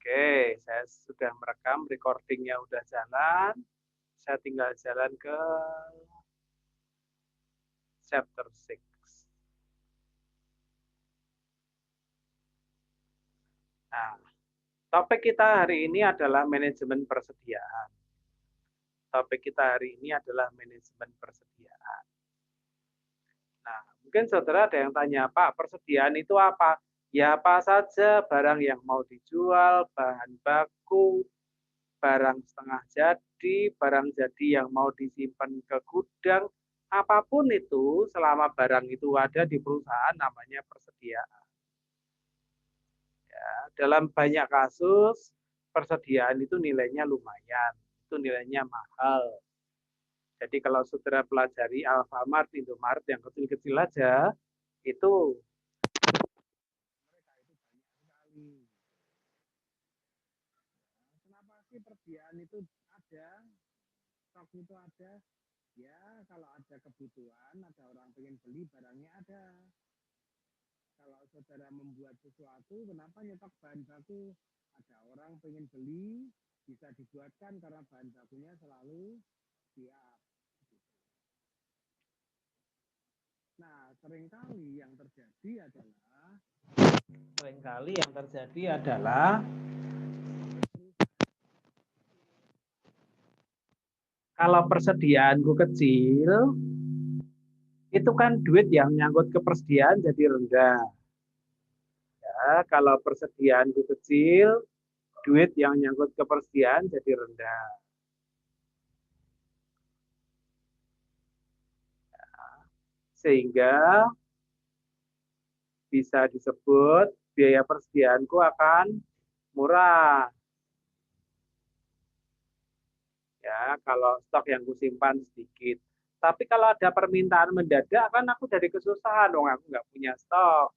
Oke, saya sudah merekam, recordingnya udah jalan. Saya tinggal jalan ke chapter 6. Nah, topik kita hari ini adalah manajemen persediaan. Topik kita hari ini adalah manajemen persediaan. Nah, mungkin saudara ada yang tanya, Pak, persediaan itu apa? Ya, apa saja barang yang mau dijual, bahan baku, barang setengah jadi, barang jadi yang mau disimpan ke gudang, apapun itu, selama barang itu ada di perusahaan namanya persediaan. Ya, dalam banyak kasus, persediaan itu nilainya lumayan, itu nilainya mahal. Jadi kalau saudara pelajari Alfamart, Indomaret yang kecil-kecil aja, itu mereka itu banyak sekali. Kenapa sih persediaan itu ada, stok itu ada? Ya, kalau ada kebutuhan, ada orang pengen beli, barangnya ada. Kalau saudara membuat sesuatu, kenapa nyetok bahan baku? Ada orang pengen beli, bisa dibuatkan karena bahan bakunya selalu siap. Nah, seringkali yang terjadi adalah kalau persediaanku kecil, itu kan duit yang nyangkut ke persediaan jadi rendah. Ya, kalau persediaanku kecil, duit yang nyangkut ke persediaan jadi rendah. Sehingga bisa disebut biaya persediaanku akan murah. Ya, kalau stok yang kusimpan sedikit. Tapi kalau ada permintaan mendadak kan aku jadi kesusahan dong, aku nggak punya stok.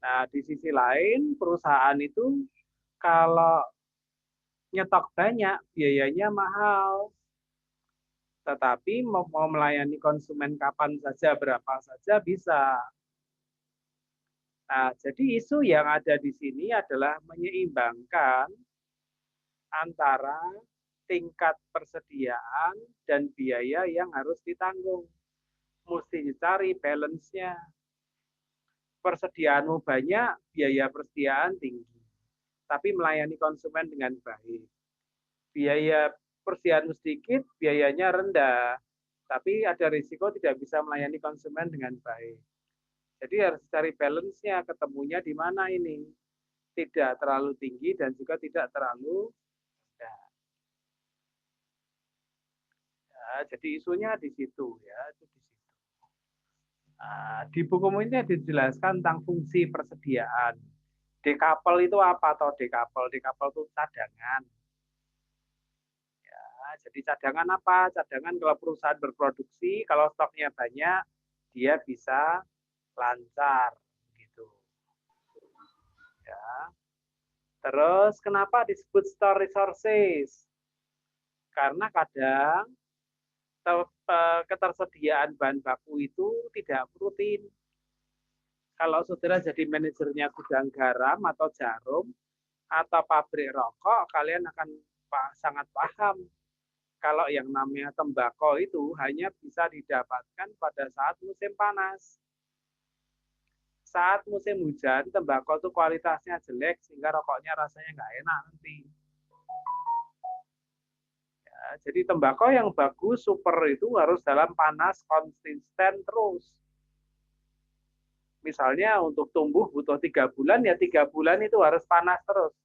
Nah, di sisi lain perusahaan itu kalau nyetok banyak biayanya mahal. Tetapi mau melayani konsumen kapan saja, berapa saja bisa. Nah, jadi isu yang ada di sini adalah menyeimbangkan antara tingkat persediaan dan biaya yang harus ditanggung. Mesti dicari balance-nya. Persediaanmu banyak, biaya persediaan tinggi. Tapi melayani konsumen dengan baik. Biaya persediaanmu sedikit, biayanya rendah. Tapi ada risiko tidak bisa melayani konsumen dengan baik. Jadi harus cari balance-nya, ketemunya di mana ini. Tidak terlalu tinggi dan juga tidak terlalu rendah. Ya, jadi isunya di situ ya, itu di situ. Nah, di buku ini dijelaskan tentang fungsi persediaan. Dekapel itu apa atau dekapel? Dekapel itu cadangan. Ya, jadi cadangan apa? Cadangan kalau perusahaan berproduksi, kalau stoknya banyak, dia bisa lancar gitu. Ya. Terus kenapa disebut store resources? Karena kadang ketersediaan bahan baku itu tidak rutin. Kalau saudara jadi manajernya gudang garam atau jarum atau pabrik rokok, kalian akan sangat paham kalau yang namanya tembakau itu hanya bisa didapatkan pada saat musim panas. Saat musim hujan, tembakau itu kualitasnya jelek sehingga rokoknya rasanya nggak enak nanti. Ya, jadi tembakau yang bagus, super itu harus dalam panas konsisten terus. Misalnya untuk tumbuh butuh 3 bulan, ya 3 bulan itu harus panas terus.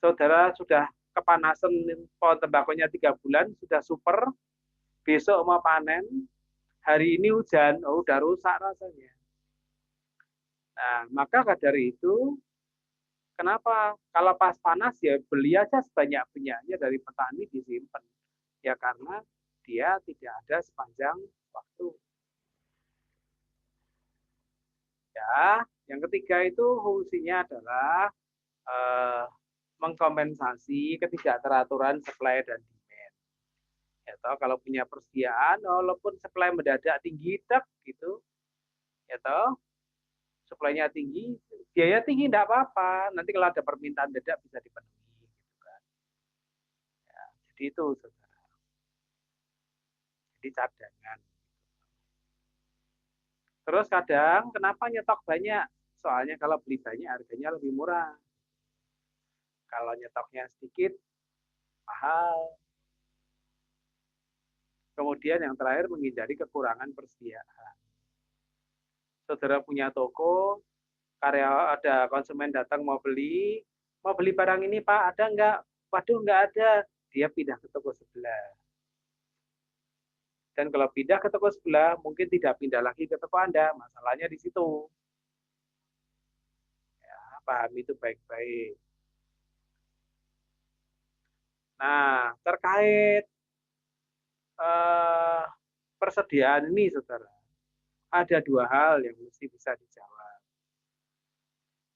Saudara sudah kepanasan pohon tembakonya 3 bulan, sudah super, besok mau panen, hari ini hujan, oh udah rusak rasanya. Nah, maka dari itu, kenapa? Kalau pas panas ya beli aja sebanyak-banyaknya dari petani disimpan. Ya karena dia tidak ada sepanjang waktu. Ya, yang ketiga itu fungsinya adalah mengkompensasi ketidakteraturan supply dan demand. Ya toh, kalau punya persediaan, walaupun supply mendadak tinggi, gitu, ya toh, supply-nya tinggi, Biaya tinggi enggak apa-apa, nanti kalau ada permintaan dadak bisa dipenuhi gitu kan. Ya, jadi itu Saudara. Jadi cadangan. Terus kadang kenapa nyetok banyak? Soalnya kalau beli banyak harganya lebih murah. Kalau nyetoknya sedikit mahal. Kemudian yang terakhir menghindari kekurangan persediaan. Saudara punya toko, karya ada konsumen datang mau beli barang ini Pak, ada enggak? Waduh enggak ada. Dia pindah ke toko sebelah. Dan kalau pindah ke toko sebelah, mungkin tidak pindah lagi ke toko Anda. Masalahnya di situ. Ya, paham itu baik-baik. Nah, terkait eh, persediaan ini, Saudara, ada dua hal yang mesti bisa dijawab.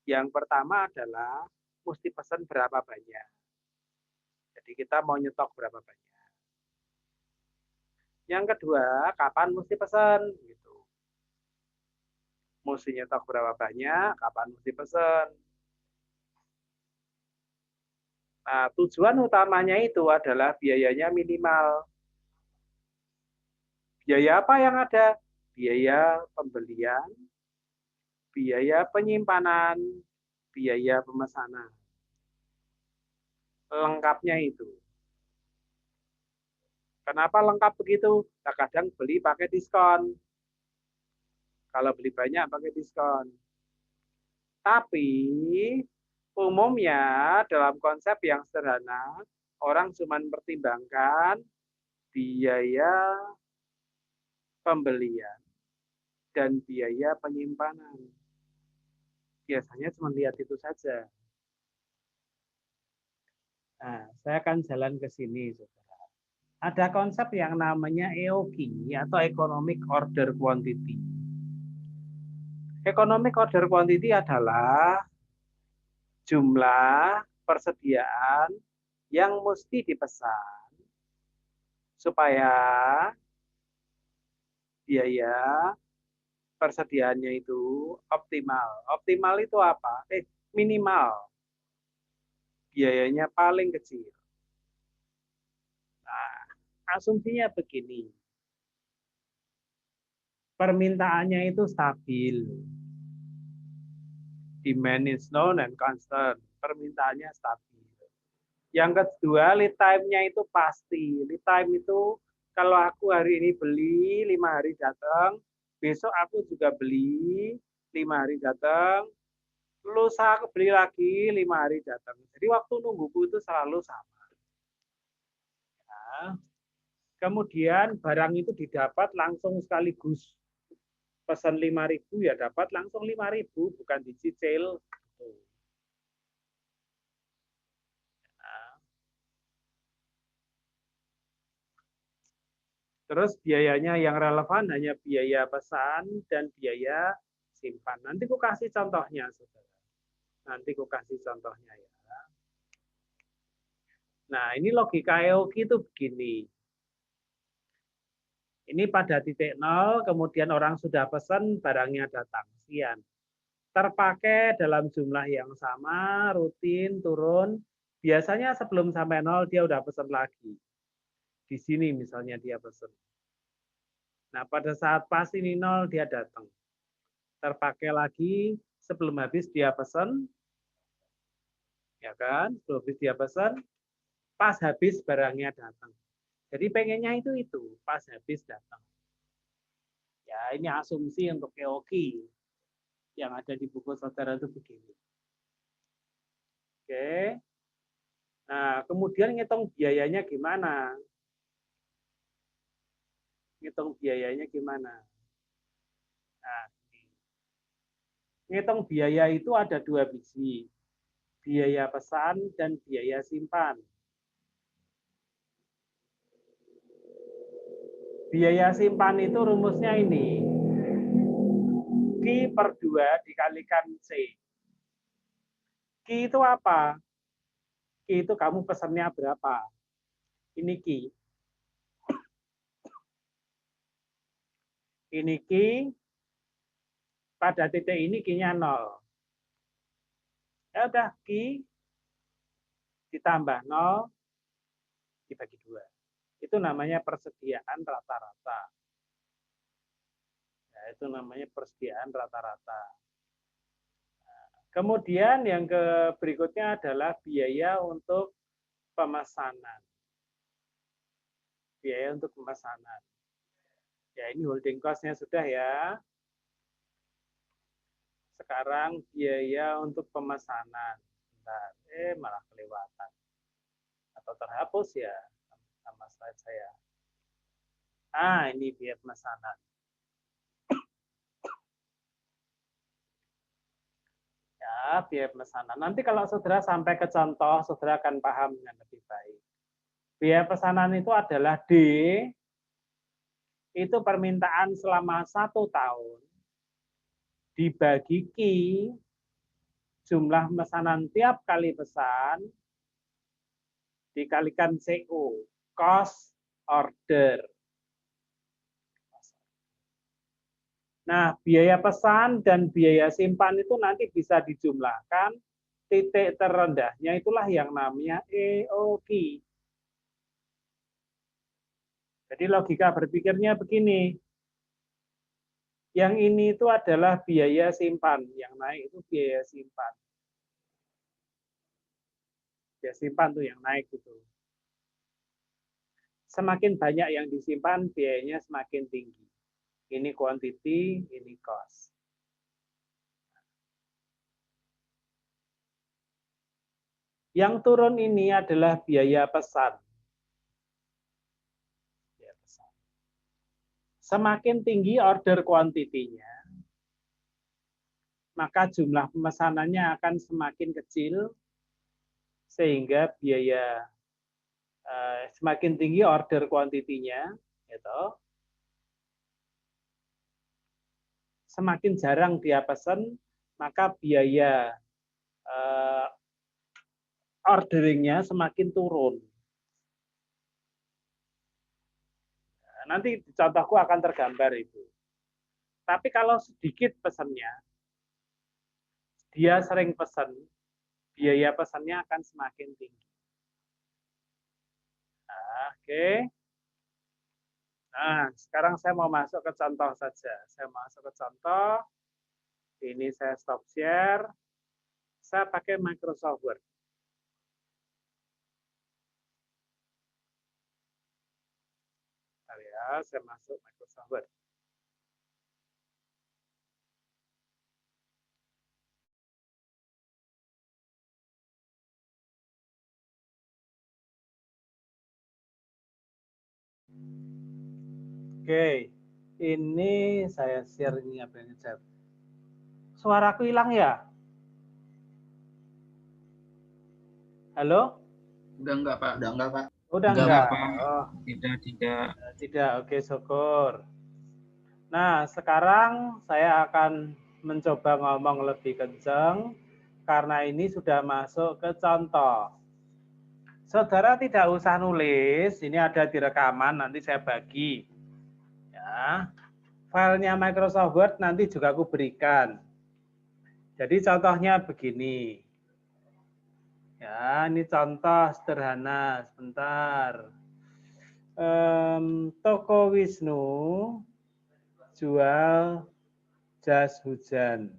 Yang pertama adalah mesti pesan berapa banyak. Jadi kita mau nyetok berapa banyak. Yang kedua, kapan mesti pesan gitu. Mesti nyetok berapa banyak, kapan mesti pesan. Nah, tujuan utamanya itu adalah biayanya minimal. Biaya apa yang ada? Biaya pembelian, biaya penyimpanan, biaya pemesanan. Lengkapnya itu. Kenapa lengkap begitu? Nah, kadang beli pakai diskon. Kalau beli banyak pakai diskon. Tapi umumnya dalam konsep yang sederhana, orang cuma mempertimbangkan biaya pembelian dan biaya penyimpanan. Biasanya cuma lihat itu saja. Nah, saya akan jalan ke sini, Saudara. Ada konsep yang namanya EOQ atau Economic Order Quantity. Economic Order Quantity adalah jumlah persediaan yang mesti dipesan supaya biaya persediaannya itu optimal. Optimal itu apa? Minimal. Biayanya paling kecil. Nah, asumsinya begini. Permintaannya itu stabil. Demand is known and constant. Permintaannya stabil. Yang kedua, lead time-nya itu pasti. Lead time itu kalau aku hari ini beli, 5 hari datang, besok aku juga beli, 5 hari datang, lusa aku beli lagi, 5 hari datang. Jadi waktu nungguku itu selalu sama. Nah, kemudian barang itu didapat langsung sekaligus. Pesan 5.000 ya dapat langsung 5.000, bukan dicicil. Terus biayanya yang relevan hanya biaya pesan dan biaya simpan. Nanti aku kasih contohnya, Saudara. Nanti aku kasih contohnya ya. Nah, ini logika EOQ itu begini. Ini pada titik nol, kemudian orang sudah pesan, barangnya datang. Sekian. Terpakai dalam jumlah yang sama, rutin, turun. Biasanya sebelum sampai nol, dia udah pesan lagi. Di sini misalnya dia pesan. Nah, pada saat pas ini nol, dia datang. Terpakai lagi, sebelum habis dia pesan, ya kan? Sebelum habis dia pesan, pas habis barangnya datang. Jadi pengennya itu, pas habis datang. Ya, ini asumsi untuk EOQ yang ada di buku saudara itu begini. Oke. Nah, kemudian ngitung biayanya gimana? Ngitung biayanya gimana? Nah, ngitung biaya itu ada dua biji. Biaya pesan dan biaya simpan. Biaya simpan itu rumusnya ini. Q per 2 dikalikan C. Q itu apa? Q itu kamu pesannya berapa? Ini Q. Ini Q. Pada titik ini Q-nya 0. Ya udah, Q ditambah 0 dibagi 2. Itu namanya persediaan rata-rata. Ya, itu namanya persediaan rata-rata. Kemudian yang berikutnya adalah biaya untuk pemesanan. Biaya untuk pemesanan. Ya, ini holding cost-nya sudah ya. Sekarang biaya untuk pemesanan. Bentar, malah kelewatan. Atau terhapus ya sama slide saya. Ini biaya pemesanan. Ya, biaya pemesanan. Nanti kalau saudara sampai ke contoh, saudara akan paham dengan lebih baik. Biaya pesanan itu adalah D, itu permintaan selama 1 tahun, dibagi Q, jumlah pesanan tiap kali pesan, dikalikan CO, cost order. Nah, biaya pesan dan biaya simpan itu nanti bisa dijumlahkan, titik terendahnya itulah yang namanya EOQ. Jadi logika berpikirnya begini, yang ini itu adalah biaya simpan, yang naik itu biaya simpan. Biaya simpan tuh yang naik gitu. Semakin banyak yang disimpan, biayanya semakin tinggi. Ini quantity, ini cost. Yang turun ini adalah biaya pesan. Semakin tinggi order kuantitinya, maka jumlah pemesanannya akan semakin kecil, sehingga biaya semakin tinggi order kuantitinya, gitu, semakin jarang dia pesan, maka biaya orderingnya semakin turun. Nanti di contohku akan tergambar itu. Tapi kalau sedikit pesannya, dia sering pesan, biaya pesannya akan semakin tinggi. Nah, oke. Nah, sekarang saya mau masuk ke contoh saja. Saya masuk ke contoh. Ini saya stop share. Saya pakai Microsoft Word. Bentar ya, saya masuk Microsoft Word. Oke, ini saya share ini apa yang chat. Suaraku hilang ya? Halo? Udah enggak, Pak. Udah enggak, Pak. Udah enggak? Pak. Oh, Tidak. tidak. Oke, syukur. Nah, sekarang saya akan mencoba ngomong lebih kencang karena ini sudah masuk ke contoh. Saudara tidak usah nulis, ini ada di rekaman, nanti saya bagi. Ya, filenya Microsoft Word nanti juga aku berikan. Jadi contohnya begini. Ya, ini contoh sederhana. Sebentar. Toko Wisnu jual jas hujan.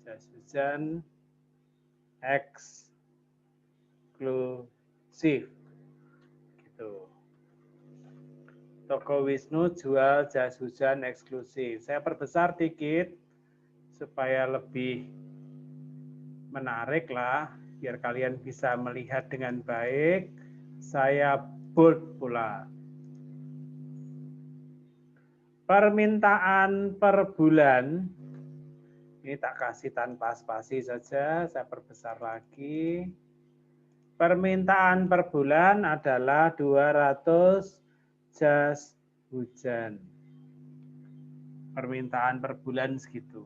Jas hujan eksklusif. Gitu. Toko Wisnu jual jas hujan eksklusif. Saya perbesar dikit supaya lebih menarik lah, biar kalian bisa melihat dengan baik. Saya bold pula. Permintaan per bulan, ini tak kasih tanpa spasi saja, saya perbesar lagi. Permintaan per bulan adalah 200 jas hujan. Permintaan per bulan segitu.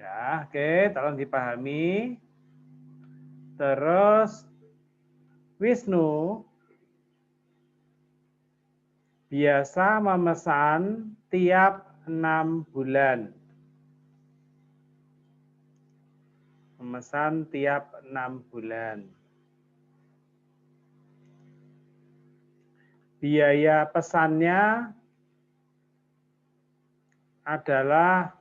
Ya, oke, tolong dipahami. Terus Wisnu biasa memesan tiap 6 bulan. memesan tiap 6 bulan. Biaya pesannya adalah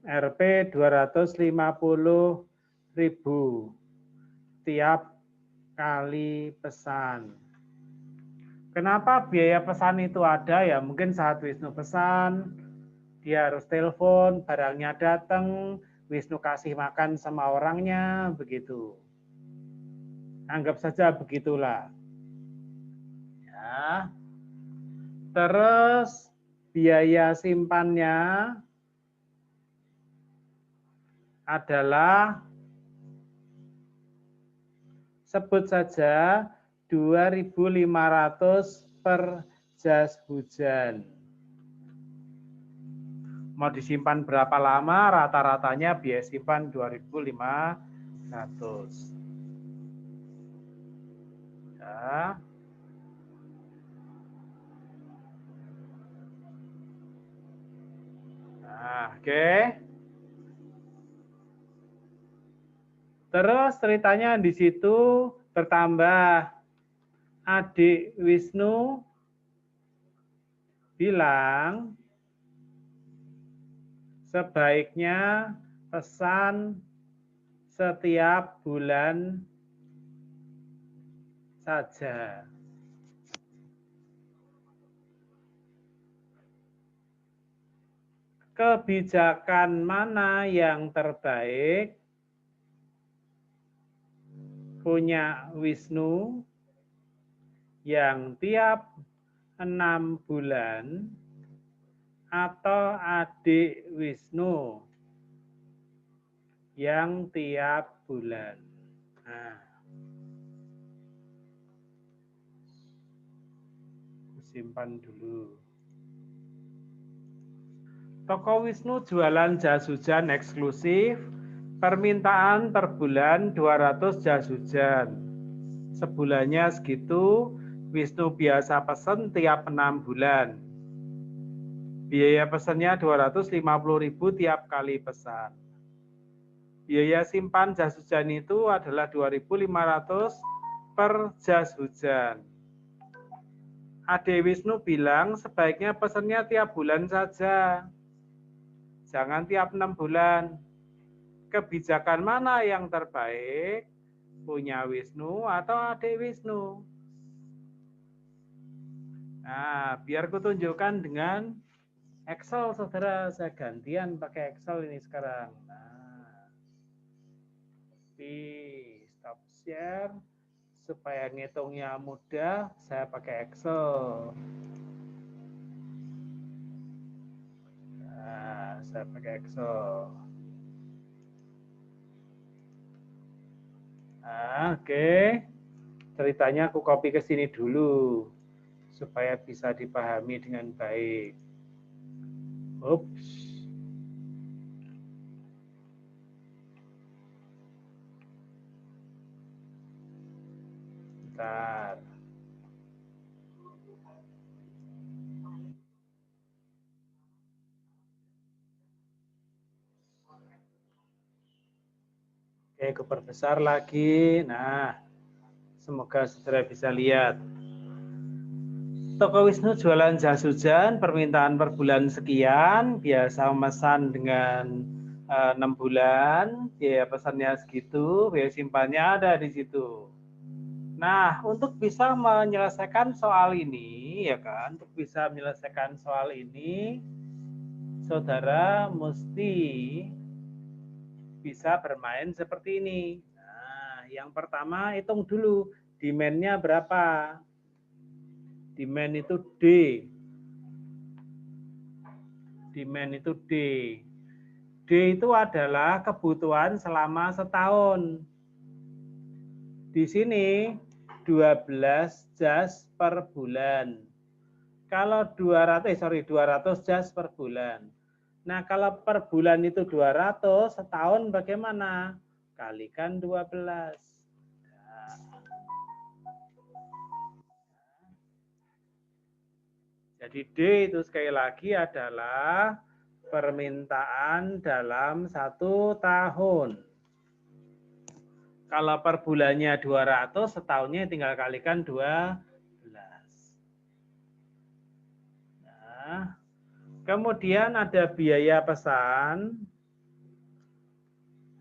Rp 250.000 tiap kali pesan. Kenapa biaya pesan itu ada? Ya mungkin saat Wisnu pesan, dia harus telepon, barangnya datang, Wisnu kasih makan sama orangnya, begitu. Anggap saja begitulah. Ya. Terus biaya simpannya adalah sebut saja 2.500 per jas hujan. Mau disimpan berapa lama? Rata-ratanya biaya simpan 2.500. Ya. Nah, oke. Terus ceritanya di situ bertambah. Adik Wisnu bilang sebaiknya pesan setiap bulan saja. Kebijakan mana yang terbaik? Punya Wisnu yang tiap 6 bulan atau adik Wisnu yang tiap bulan. Nah, simpan dulu. Toko Wisnu jualan jas hujan eksklusif, permintaan per bulan 200 jas hujan. Sebulannya segitu, Wisnu biasa pesen tiap 6 bulan. Biaya pesannya 250.000 tiap kali pesan. Biaya simpan jas hujan itu adalah 2.500 per jas hujan. Ade Wisnu bilang sebaiknya pesannya tiap bulan saja. Jangan tiap 6 bulan. Kebijakan mana yang terbaik? Punya Wisnu atau adik Wisnu? Nah, biar kutunjukkan dengan Excel, saudara. Saya gantian pakai Excel ini sekarang. Nah, stop share. Supaya ngitungnya mudah, saya pakai Excel. Nah, saya pakai Excel. Nah, oke. Ceritanya aku copy ke sini dulu supaya bisa dipahami dengan baik. Ups. Bentar. Oke, aku perbesar lagi. Nah, semoga saudara bisa lihat. Toko Wisnu jualan jas hujan, permintaan per bulan sekian, biasa memesan dengan 6 bulan, biaya pesannya segitu, biaya simpannya ada di situ. Nah, untuk bisa menyelesaikan soal ini, ya kan, untuk bisa menyelesaikan soal ini, saudara mesti bisa bermain seperti ini. Nah, yang pertama hitung dulu, demand-nya berapa? Demand itu D. Demand itu D. D itu adalah kebutuhan selama setahun. Di sini 12 jas per bulan. Kalau 200 jas per bulan. Nah, kalau per bulan itu 200, setahun bagaimana? Kalikan 12. Jadi D itu sekali lagi adalah permintaan dalam 1 tahun. Kalau per bulannya 200, setahunnya tinggal kalikan 12. Nah, kemudian ada biaya pesan.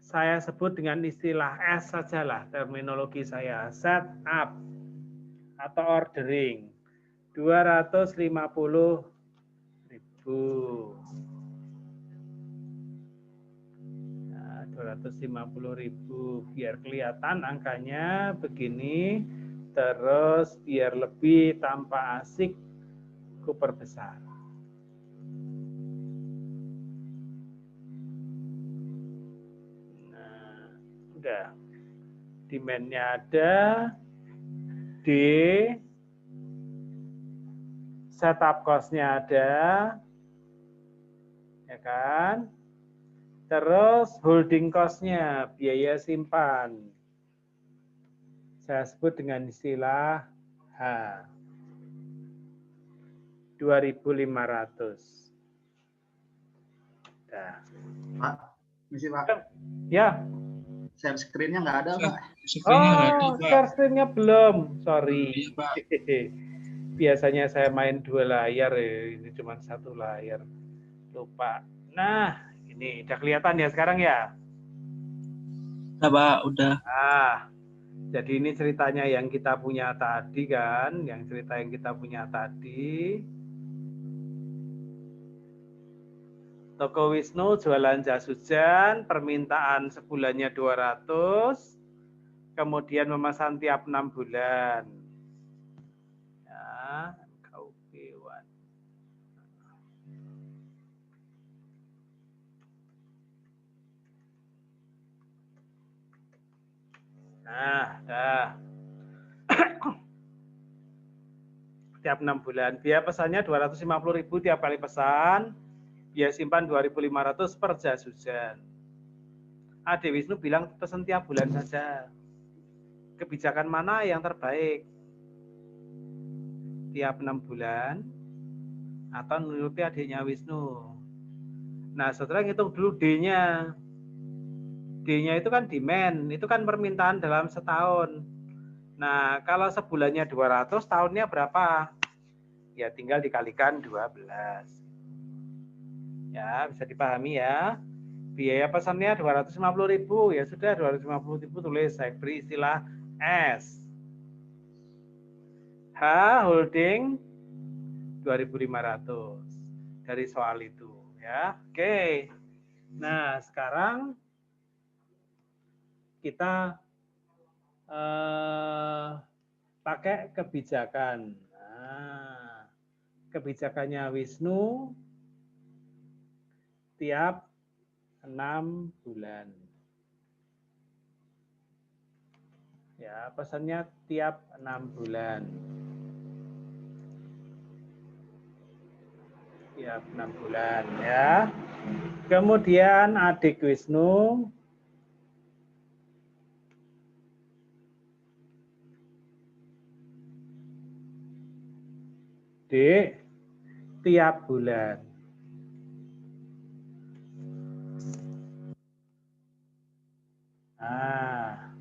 Saya sebut dengan istilah S sajalah, terminologi saya. Set up atau ordering. 250.000. Nah, 250.000 biar kelihatan angkanya begini, terus biar lebih tampak asik, kuperbesar. Nah, udah. Demand-nya ada, D, setup cost-nya ada, ya kan? Terus holding cost-nya, biaya simpan. Saya sebut dengan istilah H. 2.500. Nah. Pak, misi Pak. Ya. Share screen-nya nggak ada, Pak. Share screen-nya belum. Sorry. Iya, Pak. Biasanya saya main 2 layar, ini cuma 1 layar. Lupa. Nah, ini udah kelihatan ya sekarang ya? Udah, Pak, udah. Nah, jadi ini ceritanya yang kita punya tadi kan, yang kita punya tadi. Toko Wisnu jualan jas hujan, permintaan sebulannya 200, kemudian memesan tiap 6 bulan. Ya, KUP1. Nah, dah. Tiap 6 bulan. Biaya pesannya 250.000 tiap kali pesan. Biaya simpan 2.500 per jas hujan. Ade Wisnu bilang pesan tiap bulan saja. Kebijakan mana yang terbaik? Tiap 6 bulan atau menuruti adiknya Wisnu? Nah, saudara ngitung dulu D-nya. D-nya itu kan demand, itu kan permintaan dalam setahun. Nah, kalau sebulannya 200, tahunnya berapa? Ya, tinggal dikalikan 12. Ya, bisa dipahami ya. Biaya pesannya 250.000, ya sudah 250.000 tulis, saya beri istilah S. H holding 2.500 dari soal itu ya. Oke. Nah, sekarang kita pakai kebijakan. Nah, kebijakannya Wisnu tiap 6 bulan. Ya, pesannya tiap 6 bulan. Tiap 6 bulan ya. Kemudian adik Wisnu D tiap bulan. Nah,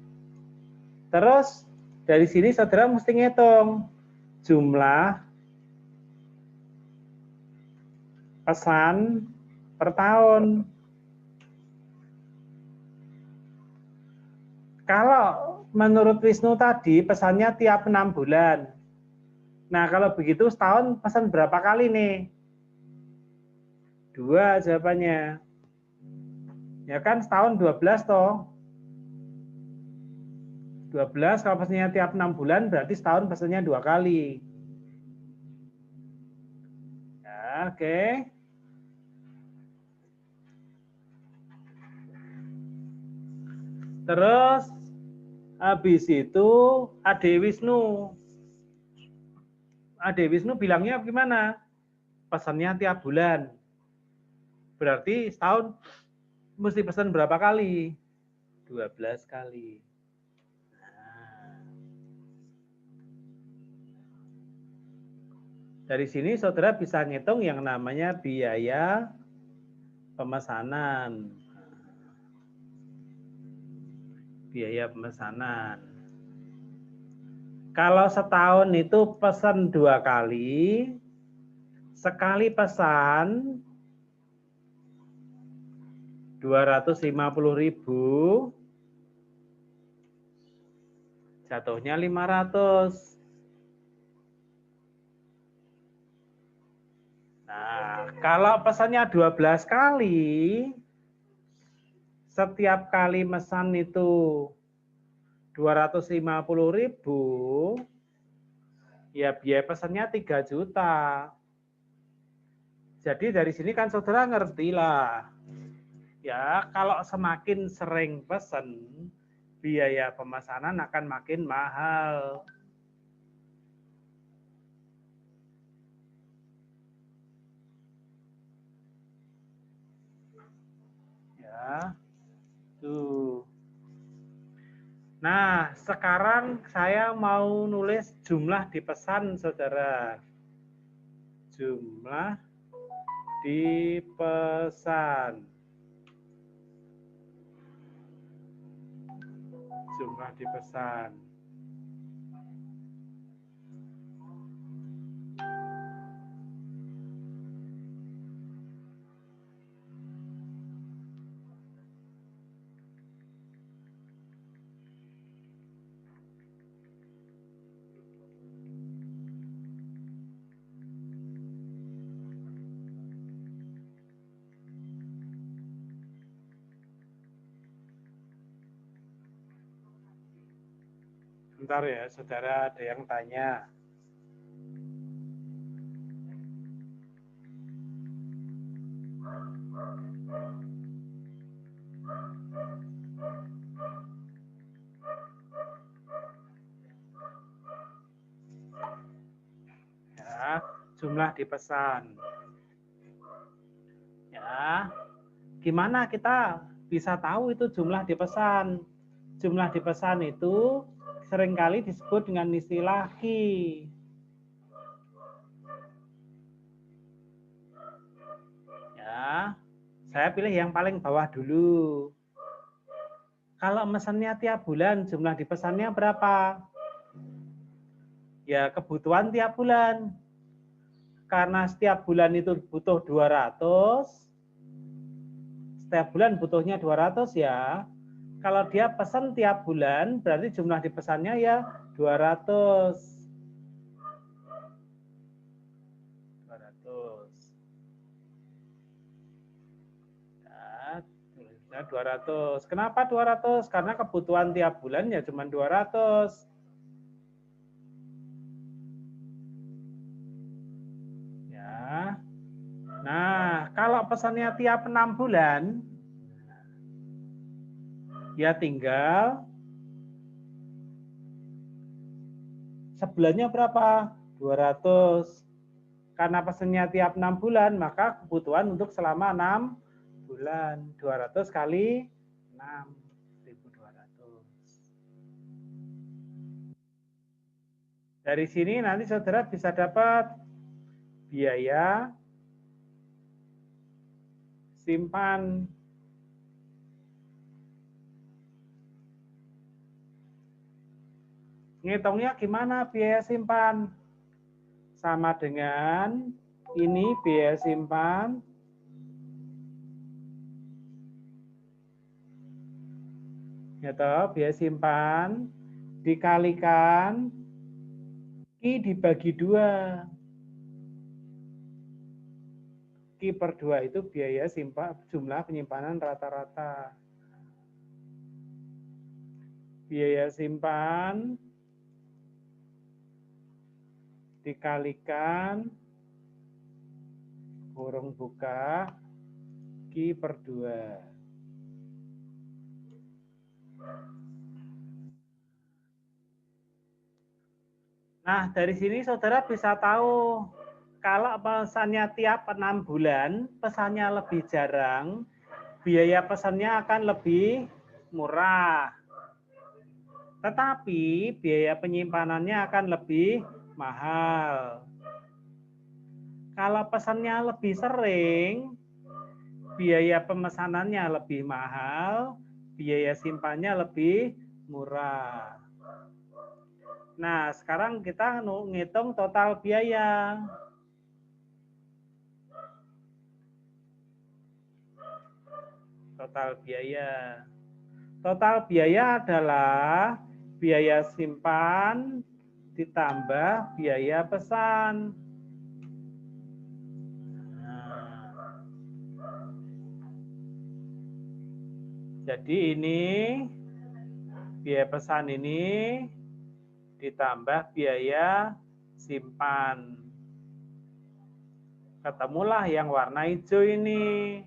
terus dari sini saudara mesti ngitung jumlah pesan per tahun. Kalau menurut Wisnu tadi pesannya tiap 6 bulan. Nah, kalau begitu setahun pesan berapa kali nih? 2 jawabannya. Ya kan setahun 12 toh. 12 kalau pesannya tiap 6 bulan berarti setahun pesannya 2 kali. Ya, oke. Terus habis itu Ade Wisnu. Ade Wisnu bilangnya gimana? Pesannya tiap bulan. Berarti setahun mesti pesan berapa kali? 12 kali. Nah. Dari sini saudara bisa ngitung yang namanya biaya pemesanan. Biaya pemesanan. Kalau setahun itu pesan 2 kali, sekali pesan 250.000, jatuhnya 500. Nah, kalau pesannya 12 kali, setiap kali mesan itu 250.000, ya biaya pesannya 3 juta. Jadi dari sini kan saudara ngerti lah. Ya, kalau semakin sering pesan, biaya pemesanan akan makin mahal. Ya, tuh. Nah, sekarang saya mau nulis jumlah dipesan, saudara. Jumlah dipesan. Jumlah dipesan. Bentar ya, saudara, ada yang tanya. Ya, jumlah dipesan. Ya, gimana kita bisa tahu itu jumlah dipesan? Jumlah dipesan itu seringkali disebut dengan istilah ki. Ya, saya pilih yang paling bawah dulu. Kalau mesennya tiap bulan, jumlah dipesannya berapa? Ya, kebutuhan tiap bulan. Karena setiap bulan itu butuh 200, setiap bulan butuhnya 200 ya. Kalau dia pesan tiap bulan, berarti jumlah dipesannya ya 200. 200. Kenapa 200? Karena kebutuhan tiap bulan ya cuma 200. Ya. Nah, kalau pesannya tiap 6 bulan, ya tinggal sebulannya berapa? 200. Karena pesannya tiap 6 bulan, maka kebutuhan untuk selama 6 bulan. 200 kali 6, 1.200. Dari sini nanti saudara bisa dapat biaya simpan. Ngitungnya gimana biaya simpan? Sama dengan ini biaya simpan ya toh, biaya simpan dikalikan Ki dibagi 2. Ki per 2 itu biaya simpan, jumlah penyimpanan rata-rata. Biaya simpan dikalikan kurung buka Ki per 2. Nah, dari sini saudara bisa tahu kalau pesannya tiap 6 bulan, pesannya lebih jarang, biaya pesannya akan lebih murah. Tetapi biaya penyimpanannya akan lebih mahal. Kalau pesannya lebih sering, biaya pemesanannya lebih mahal, biaya simpannya lebih murah. Nah, sekarang kita ngitung total biaya. Total biaya. Total biaya adalah biaya simpan ditambah biaya pesan. Nah, jadi ini biaya pesan ini ditambah biaya simpan. Ketemulah yang warna hijau ini.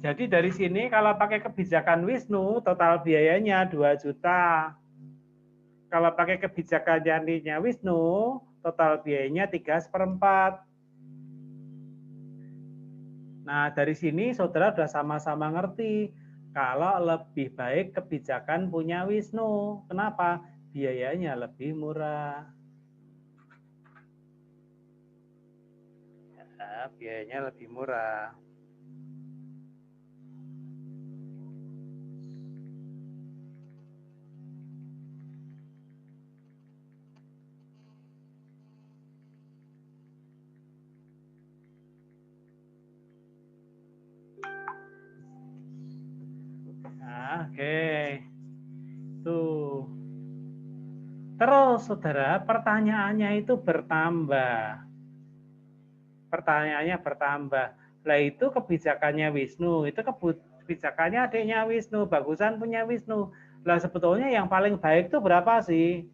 Jadi dari sini kalau pakai kebijakan Wisnu, total biayanya 2 juta. Kalau pakai kebijakan Yantinya Wisnu, total biayanya 3/4. Nah, dari sini saudara sudah sama-sama ngerti kalau lebih baik kebijakan punya Wisnu. Kenapa? Biayanya lebih murah. Ya, biayanya lebih murah. Nah, oke. Tuh. Terus, saudara, pertanyaannya itu bertambah. Pertanyaannya bertambah. Lah itu kebijakannya Wisnu, itu kebijakannya adiknya Wisnu, bagusan punya Wisnu. Lah sebetulnya yang paling baik itu berapa sih?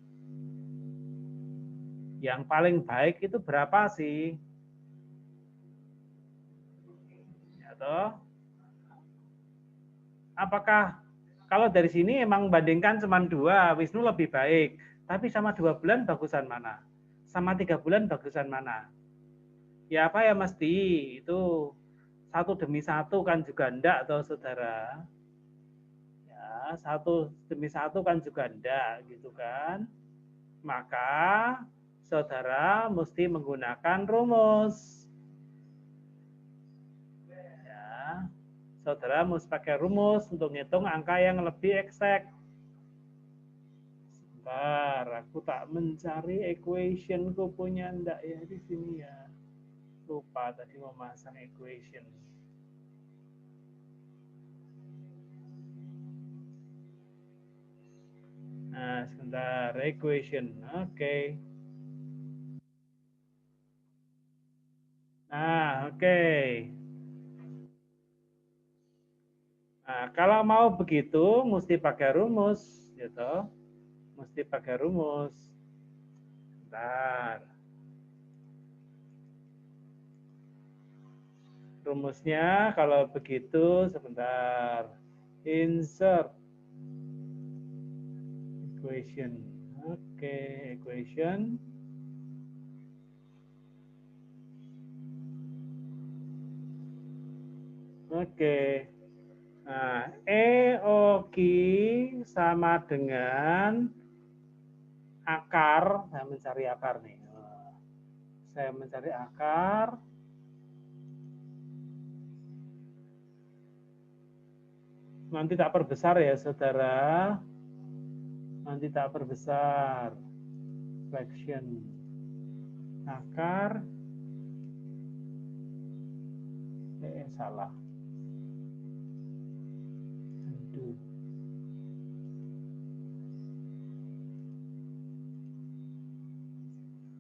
Yang paling baik itu berapa sih? Ya toh? Apakah kalau dari sini emang bandingkan cuma 2, Wisnu lebih baik. Tapi sama 2 bulan bagusan mana? Sama 3 bulan bagusan mana? Ya apa ya mesti itu satu demi satu kan juga enggak toh saudara. Ya, satu demi satu kan juga enggak gitu kan. Maka saudara mesti menggunakan rumus. Ya, saudara mesti pakai rumus untuk ngitung angka yang lebih eksakt. Sebentar, aku tak mencari equationku punya enggak ya di sini ya. Lupa tadi mau masang equation. Nah, sebentar, equation. Oke. Nah, oke. Nah, kalau mau begitu, mesti pakai rumus, gitu. Mesti pakai rumus. Bentar. Rumusnya kalau begitu, sebentar. Insert equation. Oke, equation. Oke. Nah, EOQ sama dengan akar. Saya mencari akar nih. Saya mencari akar. Nanti tak perbesar ya, saudara. Nanti tak perbesar. Fraction. Akar. Salah. Aduh.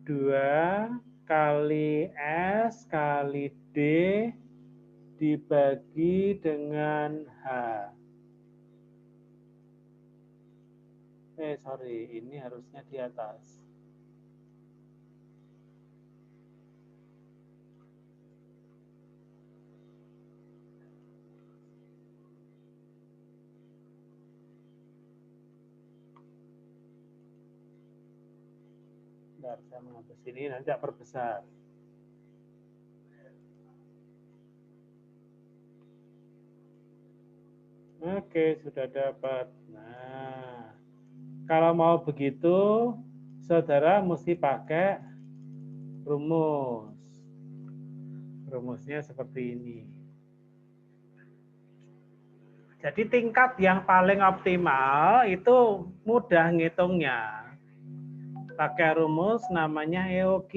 Dua kali S kali D dibagi dengan H. Sorry, ini harusnya di atas. Bentar, saya menghapus ini, nanti saya perbesar. Oke, sudah dapat. Nah, kalau mau begitu, saudara mesti pakai rumus. Rumusnya seperti ini. Jadi tingkat yang paling optimal itu mudah ngitungnya. Pakai rumus namanya EOQ.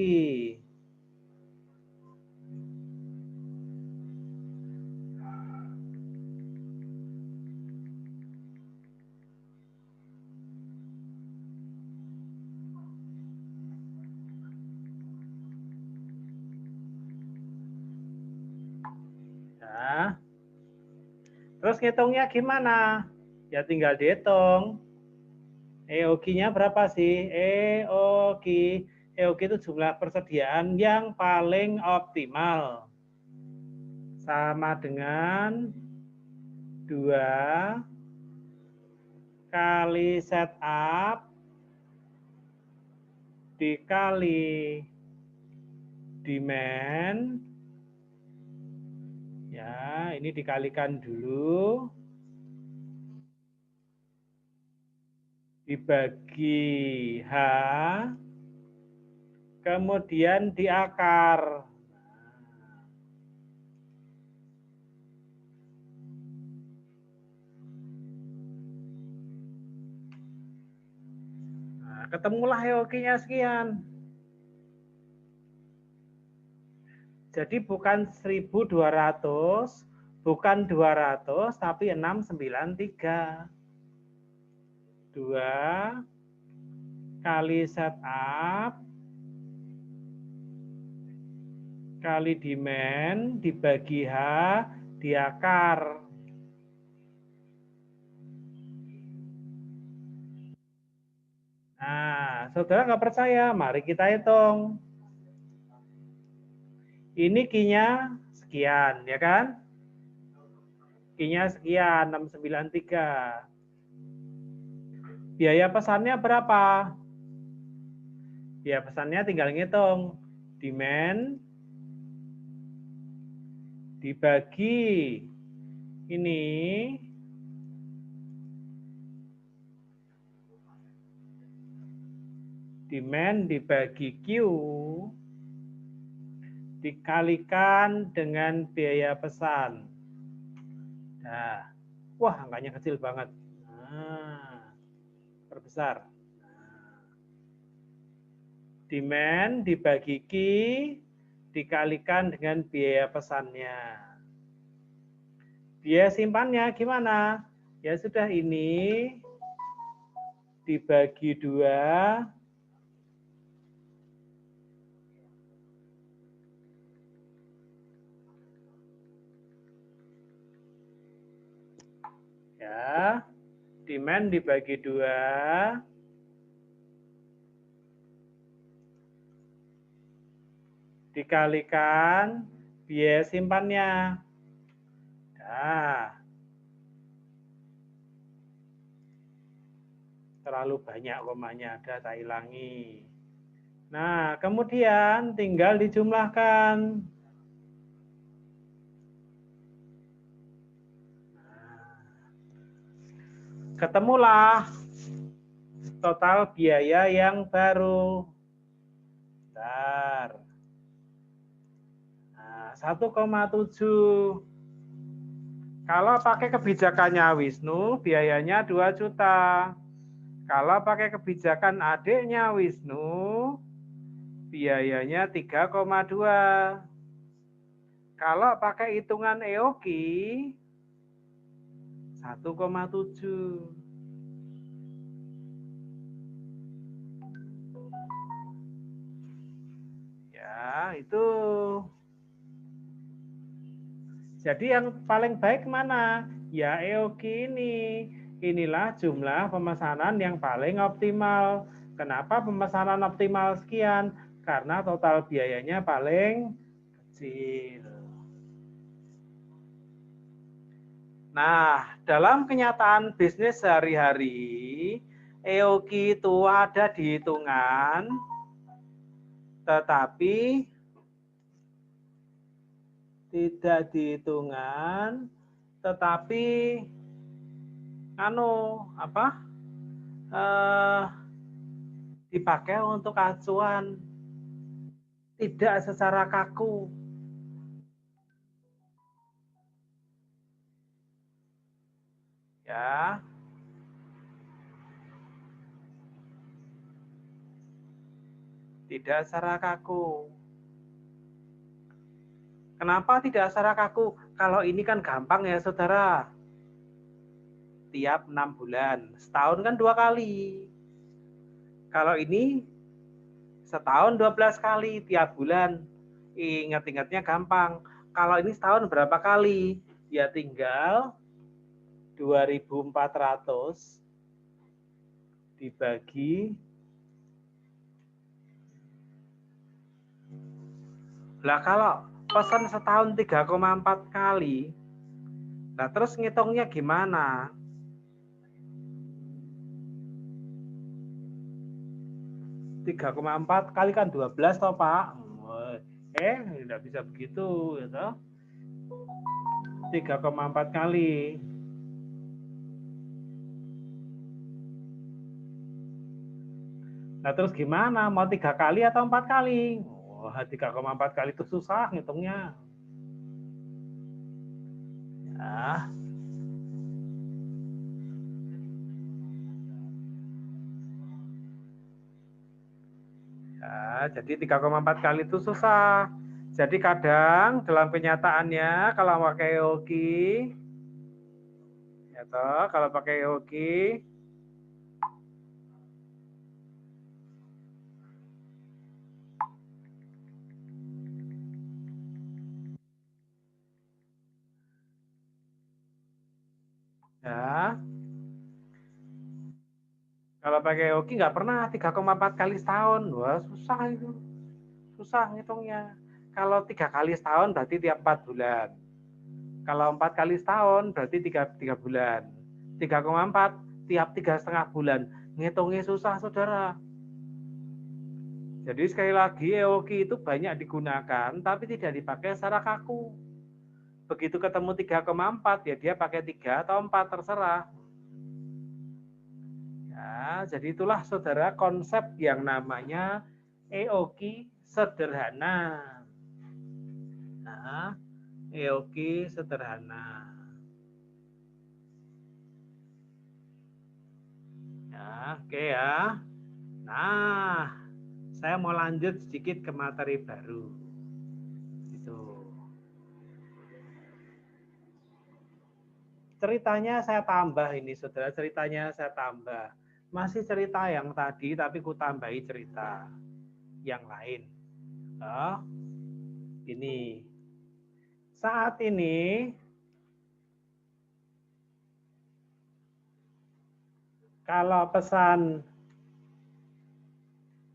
Nah, terus ngitungnya gimana? Ya tinggal dihitung. EOQ-nya berapa sih? EOQ itu jumlah persediaan yang paling optimal. Sama dengan 2 kali setup dikali demand. Ya, ini dikalikan dulu. Dibagi H, kemudian diakar. Nah, ketemulah EOQ-nya sekian. Jadi bukan 1.200, bukan 200, tapi 693. 2 kali setup kali demand dibagi H diakar. Nah, saudara nggak percaya? Mari kita hitung. Ini Q-nya sekian, ya kan? Q-nya sekian, 693. Biaya pesannya berapa? Biaya pesannya tinggal ngitung. Demand dibagi ini demand dibagi Q dikalikan dengan biaya pesan. Nah, wah angkanya kecil banget. Nah, perbesar. Nah, demand dibagi Q dikalikan dengan biaya pesannya. Biaya simpannya gimana? Ya sudah, ini dibagi 2 ya, demand dibagi 2 dikalikan biaya simpannya. Nah, terlalu banyak komanya, ada tak hilangi. Nah, kemudian tinggal dijumlahkan. Ketemulah total biaya yang baru. Bentar. Nah, 1,7. Kalau pakai kebijakannya Wisnu, biayanya 2 juta. Kalau pakai kebijakan adiknya Wisnu, biayanya 3,2. Kalau pakai hitungan EOQ, 1,7. Ya, itu. Jadi yang paling baik mana? Ya EOQ ini. Inilah jumlah pemesanan yang paling optimal. Kenapa pemesanan optimal sekian? Karena total biayanya paling kecil. Nah, dalam kenyataan bisnis sehari-hari, EOQ itu ada di hitungan tetapi tidak dihitungan, tetapi dipakai untuk acuan, tidak secara kaku. Ya. Tidak secara kaku. Kenapa tidak secara kaku? Kalau ini kan gampang ya, saudara. Tiap 6 bulan. Setahun kan 2 kali. Kalau ini setahun 12 kali tiap bulan. Ingat-ingatnya gampang. Kalau ini setahun berapa kali? Ya tinggal 2.400 dibagi. Lah kalau pesan setahun 3,4 kali, nah terus ngitungnya gimana? Tiga koma empat kali kan 12 toh Pak. Tidak bisa begitu gitu. 3,4 kali. Nah terus gimana? Mau 3 kali atau 4 kali? Wah, 3,4 kali itu susah ngitungnya. Ya, jadi 3,4 kali itu susah. Jadi kadang dalam kenyataannya kalau pakai hoki, ya toh, kalau pakai hoki, ya, kalau pakai hoki nggak pernah 3,4 kali setahun. Wah, susah itu. Susah ngitungnya. Kalau 3 kali setahun berarti tiap 4 bulan. Kalau 4 kali setahun berarti 3 bulan. 3,4 tiap 3,5 bulan. Ngitungnya susah, saudara. Jadi sekali lagi EOQ itu banyak digunakan, tapi tidak dipakai secara kaku. Begitu ketemu 3,4, ya dia pakai 3 atau 4, terserah. Ya, jadi itulah saudara konsep yang namanya EOQ sederhana. Nah, EOQ sederhana. Ya, oke ya. Nah, saya mau lanjut sedikit ke materi baru. Itu. Ceritanya saya tambah ini, saudara. Ceritanya saya tambah. Masih cerita yang tadi, tapi ku tambahi cerita yang lain. Oh, ini. Saat ini, kalau pesan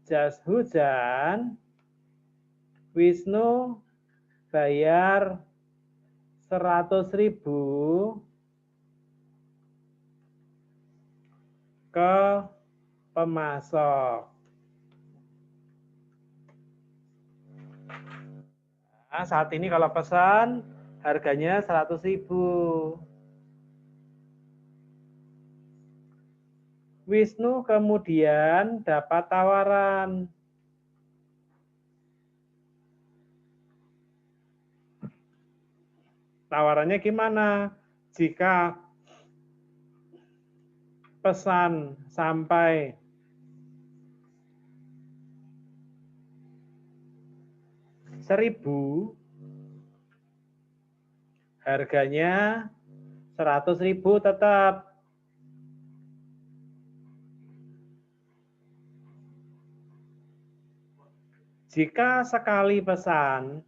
jas hujan, Wisnu bayar 100.000 ke pemasok. Nah, saat ini kalau pesan harganya 100.000. Wisnu kemudian dapat tawaran. Tawarannya gimana? Jika pesan sampai 1.000, harganya 100.000 tetap. Jika sekali pesan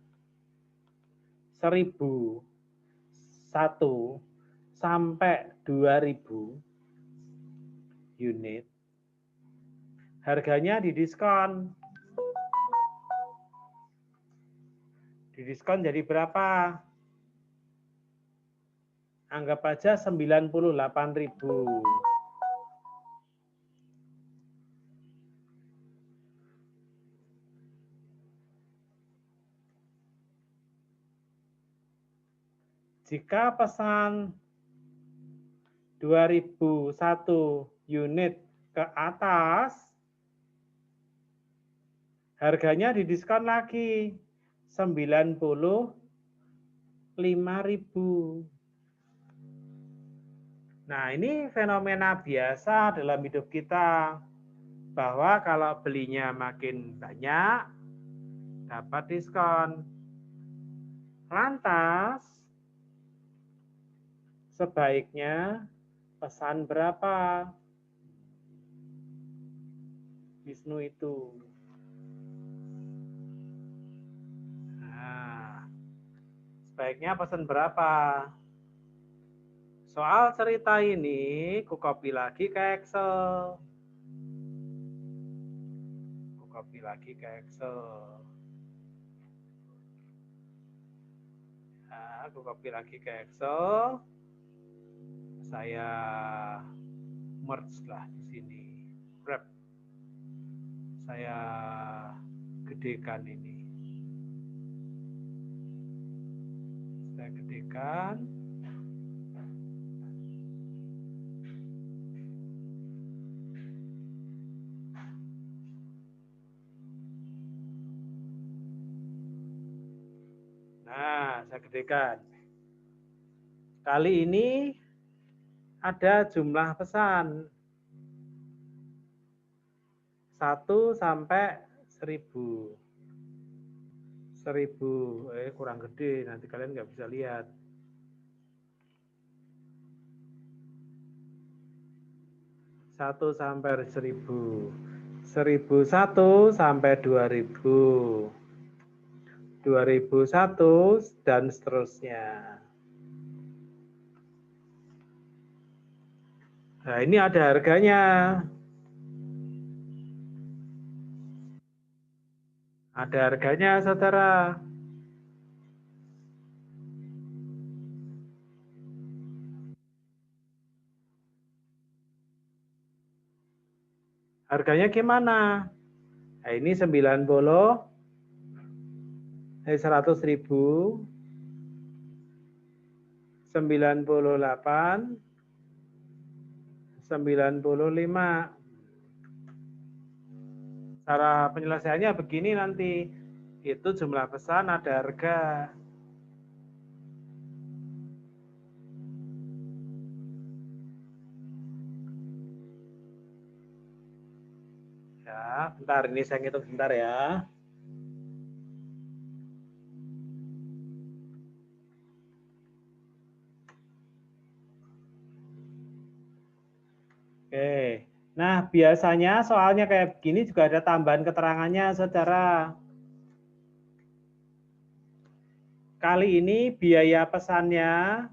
1.000, 1 sampai 2.000 unit, harganya didiskon. Didiskon jadi berapa? Anggap aja 98.000. Jika pesan 2001 unit ke atas, harganya didiskon lagi 95.000. Nah, ini fenomena biasa dalam hidup kita, bahwa kalau belinya makin banyak, dapat diskon. Lantas, sebaiknya pesan berapa? Wisnu itu. Nah, sebaiknya pesan berapa? Soal cerita ini, ku copy lagi ke Excel. Ku copy lagi ke Excel. Nah, aku copy lagi ke Excel. Saya merge lah di sini. Wrap. Saya gedekan ini. Saya gedekan. Nah, saya gedekan. Kali ini ada jumlah pesan 1 sampai 1000. 1000, kurang gede, nanti kalian nggak bisa lihat. Satu sampai 1000. 1001 sampai 2000. 2001 dan seterusnya. Nah, ini ada harganya. Ada harganya, saudara. Harganya gimana? Nah, ini 100.000, 98, 95. Cara penyelesaiannya begini nanti. Itu jumlah pesan, ada harga. Ya, bentar, ini saya ngitung bentar ya. Oke. Nah, biasanya soalnya kayak begini juga ada tambahan keterangannya, saudara. Kali ini biaya pesannya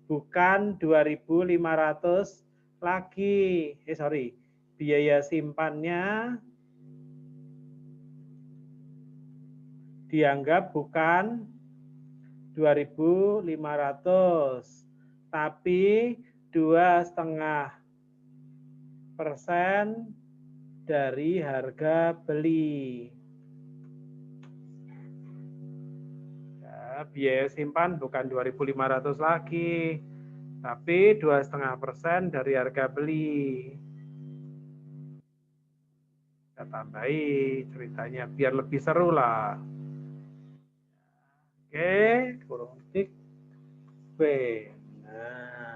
bukan 2.500 lagi. Biaya simpannya dianggap bukan 2.500, tapi 2,5% dari harga beli. Ya, biaya simpan bukan 2.500 lagi, tapi 2,5% dari harga beli. Kita tambahi ceritanya biar lebih seru lah. Oke, kurung tik B. Nah.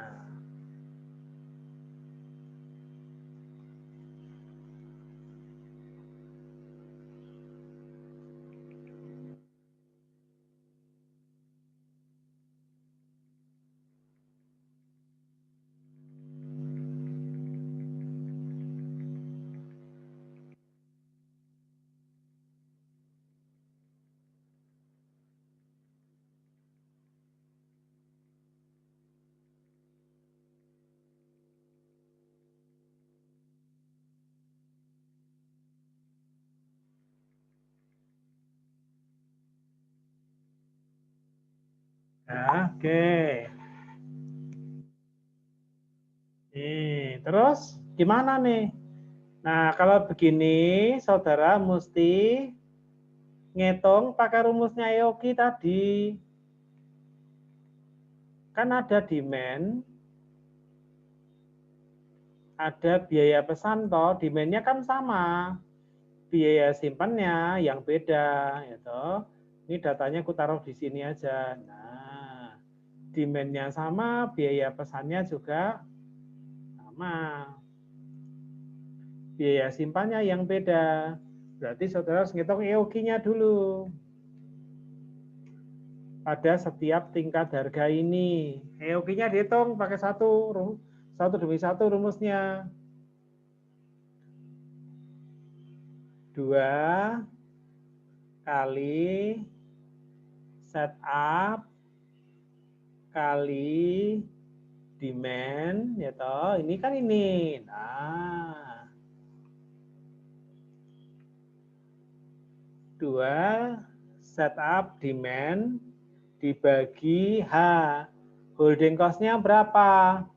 Nah, oke. Nih, terus gimana nih? Nah, kalau begini, saudara mesti ngitung pakai rumusnya Eoki tadi. kan ada demand, ada biaya pesan toh, demand-nya kan sama. Biaya simpannya yang beda, gitu. Ini datanya aku taruh di sini aja. Nah, demand-nya sama, biaya pesannya juga sama. Biaya simpannya yang beda. Berarti saudara harus ngitung EOG-nya dulu. Pada setiap tingkat harga ini. EOG-nya dihitung pakai satu demi satu rumusnya. 2 kali setup kali demand, ya toh. Ini kan ini. Nah, 2 setup demand dibagi H. Holding cost-nya berapa?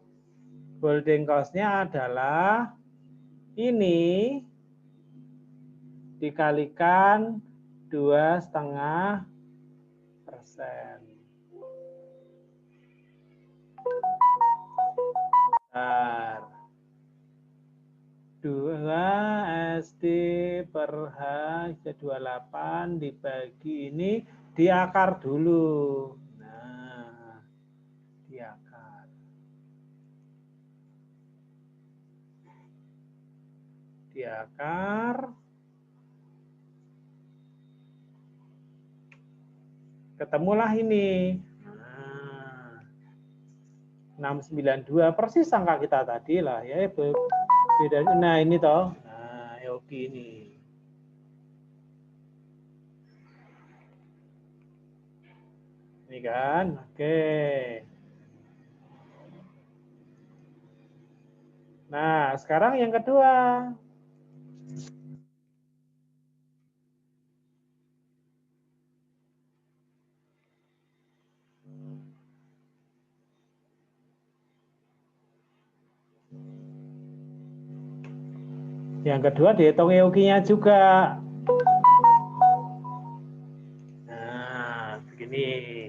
Holding cost-nya adalah ini dikalikan 2,5%. 2 SD per H 28 dibagi ini diakar dulu. Nah, diakar. Diakar. Ketemulah ini. Nah, 692 persis angka kita tadi lah ya. Beda. Nah, ini toh. Nah, EOG ini. Ini kan. Oke. Nah, sekarang yang kedua. Yang kedua dihitung EOG-nya juga. Nah, begini.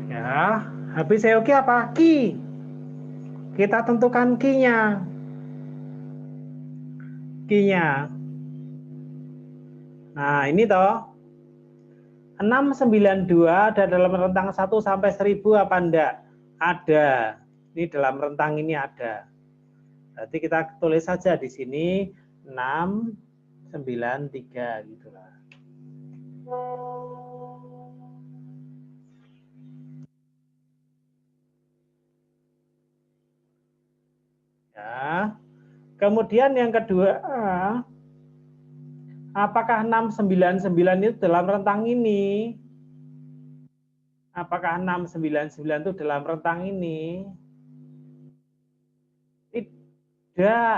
Ya, habis EOG apa? Key. Kita tentukan key-nya. Key-nya. Nah, ini toh. 692 ada dalam rentang 1 sampai 1000 apa enggak? Ada. Ini dalam rentang ini ada. Berarti kita tulis saja di sini 693 gitu lah. Ya. Kemudian yang kedua, apakah 699 itu dalam rentang ini? Apakah 699 itu dalam rentang ini? Tidak.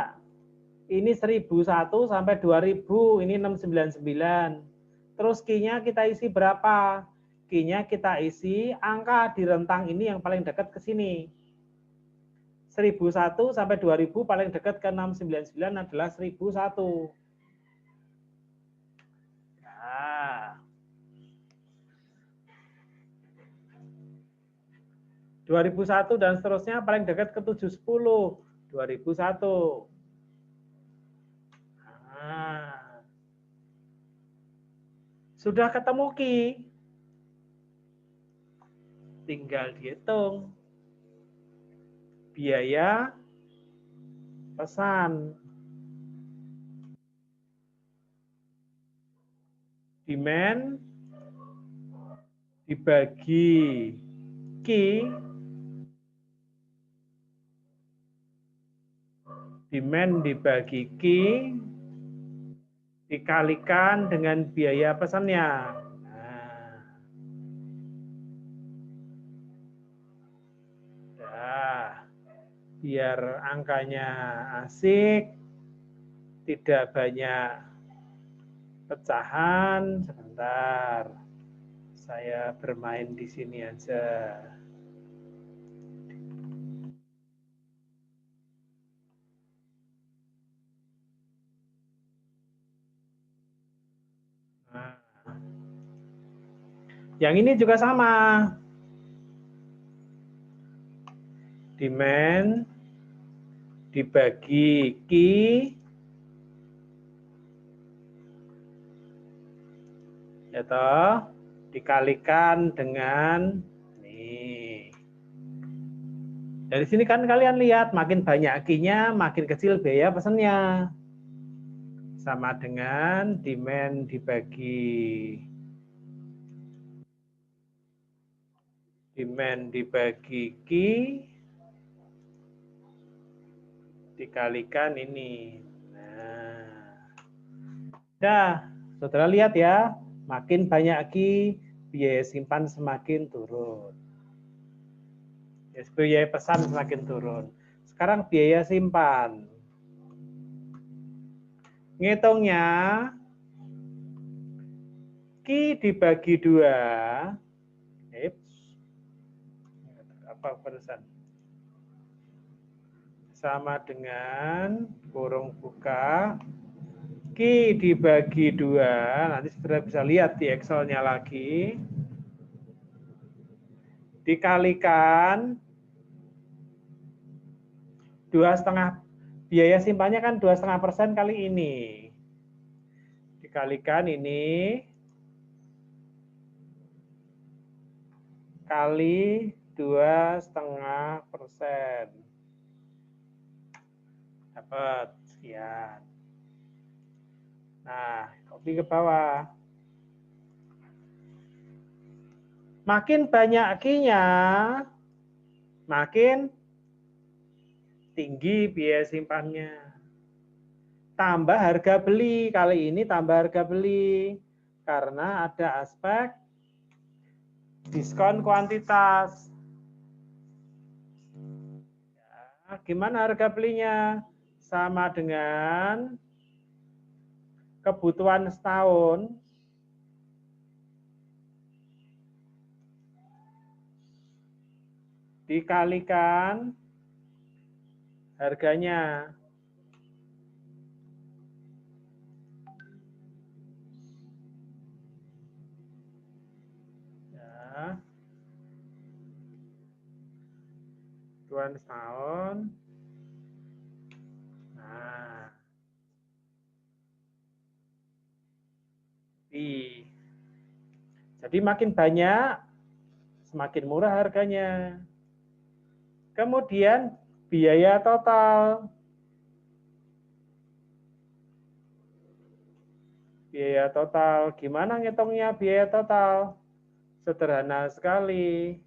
Ini 1001 sampai 2000, ini 699. Terus key-nya kita isi berapa? Key-nya kita isi angka di rentang ini yang paling dekat ke sini. 1001 sampai 2000 paling dekat ke 699 adalah 1001. Nah. 2001 dan seterusnya paling dekat ke 710. 2001. Nah. Sudah ketemu key. Tinggal dihitung. Biaya pesan. Demand dibagi key. Demand dibagi key dikalikan dengan biaya pesannya. Nah. biar angkanya asik, tidak banyak pecahan. Sebentar, saya bermain di sini aja. Nah, yang ini juga sama. Demand dibagi Q, ya toh, dikalikan dengan nih. Dari sini kan kalian lihat, makin banyak Q-nya, makin kecil biaya pesannya. Sama dengan demand dibagi Q dikalikan ini. Nah, saudara lihat ya, makin banyak Q, biaya simpan semakin turun. Biaya pesan semakin turun. Sekarang biaya simpan. Ngitungnya, Q dibagi 2. Apa perusahaan? Sama dengan kurung buka Q dibagi 2. Nanti saudara bisa lihat di Excel-nya lagi. Dikalikan 2,5, biaya simpannya kan 2,5% kali ini. Dikalikan ini kali 2,5%. Dapat sekian. Nah, copy ke bawah. Makin banyak Q-nya, makin tinggi biaya simpannya. Tambah harga beli, kali ini tambah harga beli. Karena ada aspek diskon kuantitas. Ya, gimana harga belinya? Sama dengan kebutuhan setahun dikalikan harganya. Ya. Kebutuhan setahun. Nah. Jadi makin banyak, semakin murah harganya. Kemudian biaya total. Biaya total, gimana ngitungnya biaya total? Sederhana sekali.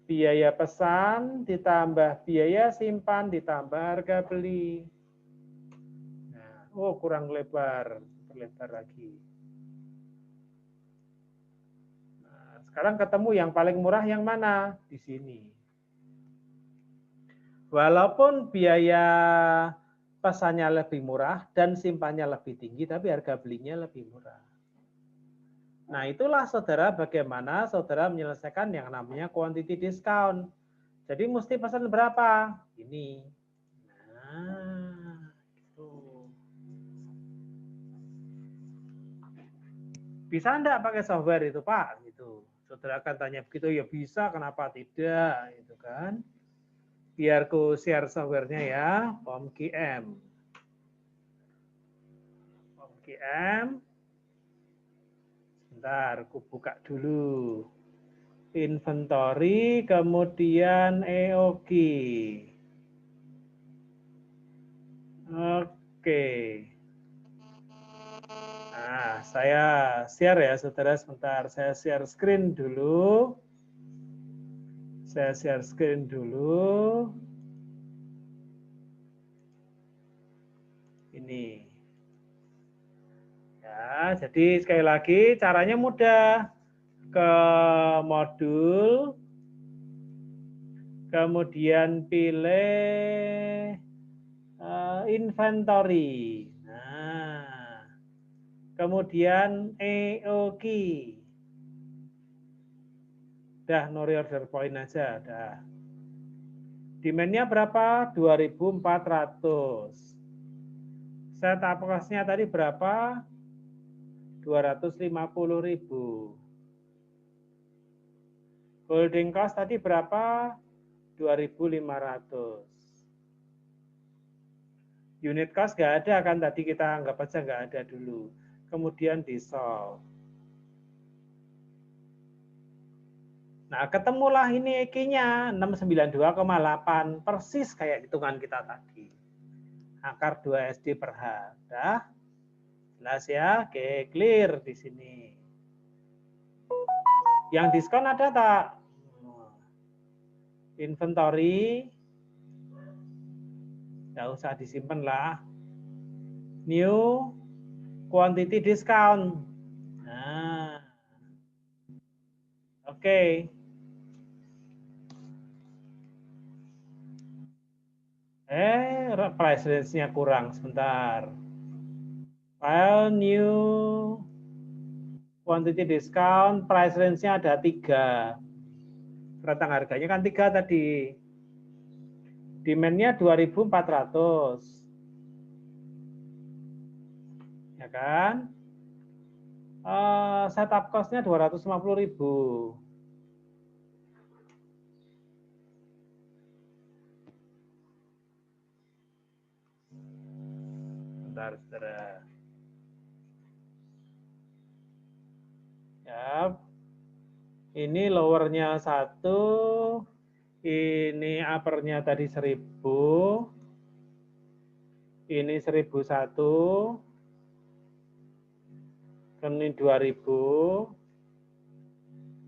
Biaya pesan ditambah biaya simpan ditambah harga beli. Nah, oh kurang lebar, lebar lagi. Nah, sekarang ketemu yang paling murah yang mana? Di sini. Walaupun biaya pesannya lebih murah dan simpannya lebih tinggi, tapi harga belinya lebih murah. Nah, itulah saudara bagaimana saudara menyelesaikan yang namanya quantity discount. Jadi mesti pesan berapa? Ini. Nah, gitu. Bisa enggak pakai software itu, Pak? Gitu. Saudara akan tanya begitu, ya bisa, kenapa tidak? Gitu kan. Biar ku share softwarenya ya, POMQM. POMQM. Bentar, aku buka dulu. Inventory, kemudian EOQ. Oke. Nah, saya share ya, saudara, sebentar. Saya share screen dulu. Saya share screen dulu. Ini. Ya, jadi sekali lagi caranya mudah. Ke modul, Kemudian pilih inventory. Nah, kemudian EOK. Dah, no reorder point aja, dah. Demand-nya berapa? 2.400. Setup cost-nya tadi berapa? 250.000. Holding cost tadi berapa? 2.500. Unit cost nggak ada kan, tadi kita anggap aja nggak ada dulu. Kemudian di solve. Nah, ketemulah ini EQ-nya 692,8, persis kayak hitungan kita tadi. Akar 2 SD per H. Dah? Jelas ya? Oke, clear di sini. Yang diskon ada tak? Inventory. Nggak usah disimpan lah. New quantity discount. Nah. Oke. Price range-nya kurang sebentar. File new quantity discount, price range-nya ada 3. Rentang harganya kan 3 tadi. Demand-nya 2.400. Ya kan? Setup cost-nya 250.000. Bentar, saudara. Ya. Ini lower-nya 1. Ini upper-nya tadi 1.000. Ini 1.001. Ini 2.000.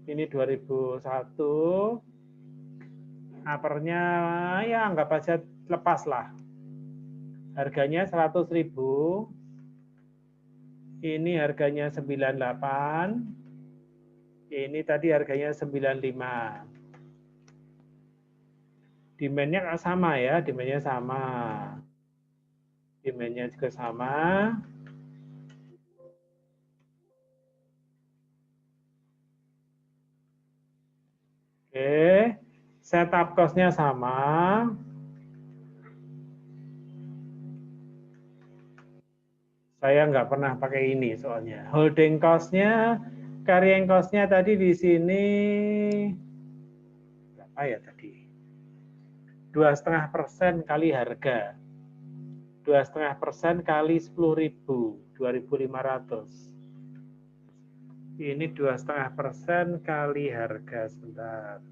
Ini 2.001. Upper-nya ya anggap aja lepas lah. Harganya 100.000. Ini harganya 98. Ini tadi harganya 95. Demand-nya sama ya, demand-nya sama. Demand-nya juga sama. Oke, setup cost-nya sama. Saya nggak pernah pakai ini soalnya. Holding cost-nya, carrying cost-nya tadi di sini berapa ya tadi? 2,5% kali harga. 2,5% kali 10.000, 2.500. Ini 2,5% kali harga, sebentar.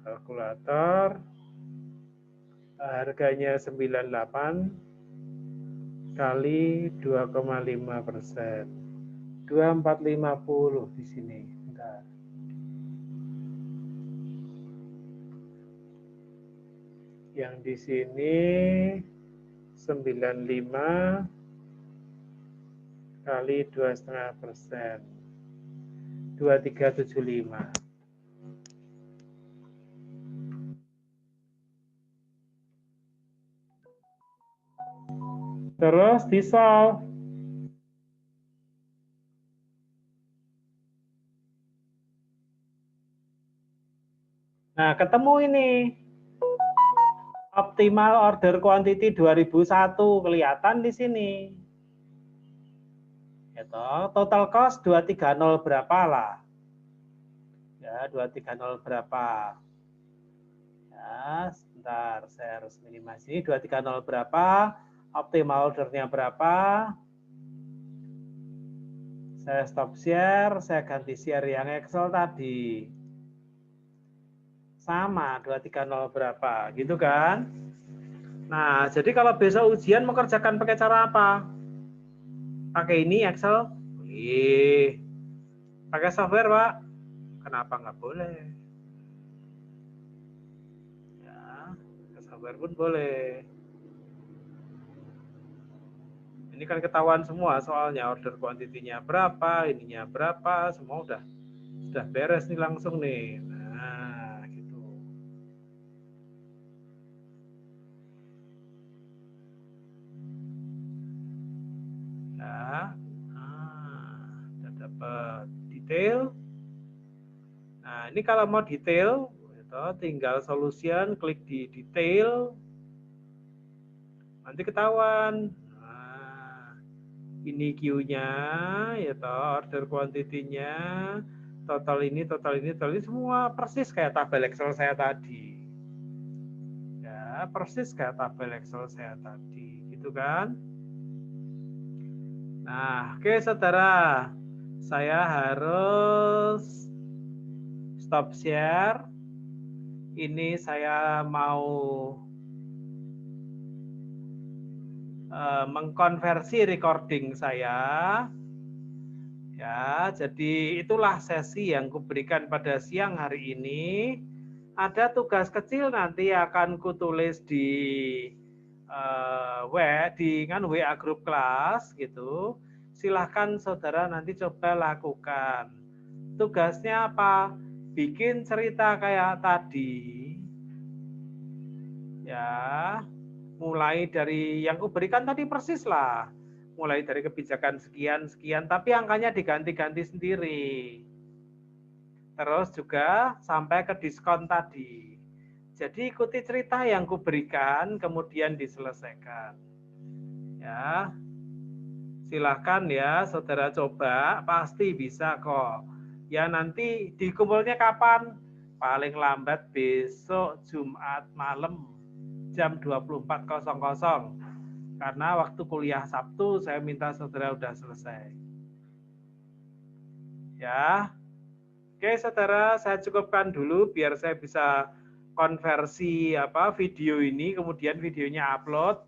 Kalkulator. Harganya 98 kali 2,5%. 2450 di sini. Bentar. Yang di sini 95 kali 2,5%. 2375. Terus di solve. Nah, ketemu ini. Optimal order quantity 2001 kelihatan di sini. Gitu. Total cost 230 berapa lah? Ya, 230 berapa? Ya, sebentar, saya harus minimasi. 230 berapa? Optimal ordernya berapa? Saya stop share, saya ganti share yang Excel tadi. Sama, 230 berapa, gitu kan? Nah, jadi kalau besok ujian mengerjakan pakai cara apa? Pakai ini Excel? Boleh. Pakai software, Pak? Kenapa nggak boleh? Ya, pakai software pun boleh. Ini kan ketahuan semua soalnya order quantity-nya berapa, ininya berapa, semua sudah beres nih langsung nih. Nah, gitu. Ya, sudah dapat detail. Nah, ini kalau mau detail, tinggal solution, klik di detail, nanti ketahuan. Nah, ini Q-nya, order quantity-nya, total ini, semua persis kayak tabel Excel saya tadi. Ya, persis kayak tabel Excel saya tadi, gitu kan? Nah, oke saudara, saya harus stop share. Ini saya mau mengkonversi recording saya. Ya, jadi itulah sesi yang kuberikan pada siang hari ini. Ada tugas kecil nanti akan kutulis di WA grup kelas gitu. Silahkan saudara nanti coba lakukan. Tugasnya apa? Bikin cerita kayak tadi. Ya, mulai dari yang kuberikan tadi persis lah. Mulai dari kebijakan sekian, tapi angkanya diganti-ganti sendiri. Terus juga sampai ke diskon tadi. Jadi ikuti cerita yang kuberikan, kemudian diselesaikan. Ya, silahkan ya saudara coba, pasti bisa kok. Ya nanti dikumpulnya kapan? Paling lambat besok Jumat malam jam 24.00. Karena waktu kuliah Sabtu saya minta saudara udah selesai. Ya. Oke, saudara, saya cukupkan dulu biar saya bisa konversi video ini, kemudian videonya upload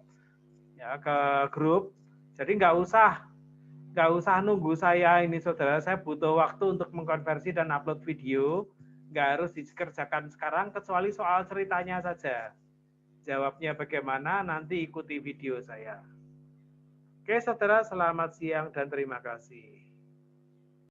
ya ke grup. Jadi nggak usah nunggu saya ini, saudara. Saya butuh waktu untuk mengkonversi dan upload video. Nggak harus dikerjakan sekarang, kecuali soal ceritanya saja. Jawabnya bagaimana, nanti ikuti video saya. Oke, saudara, selamat siang dan terima kasih.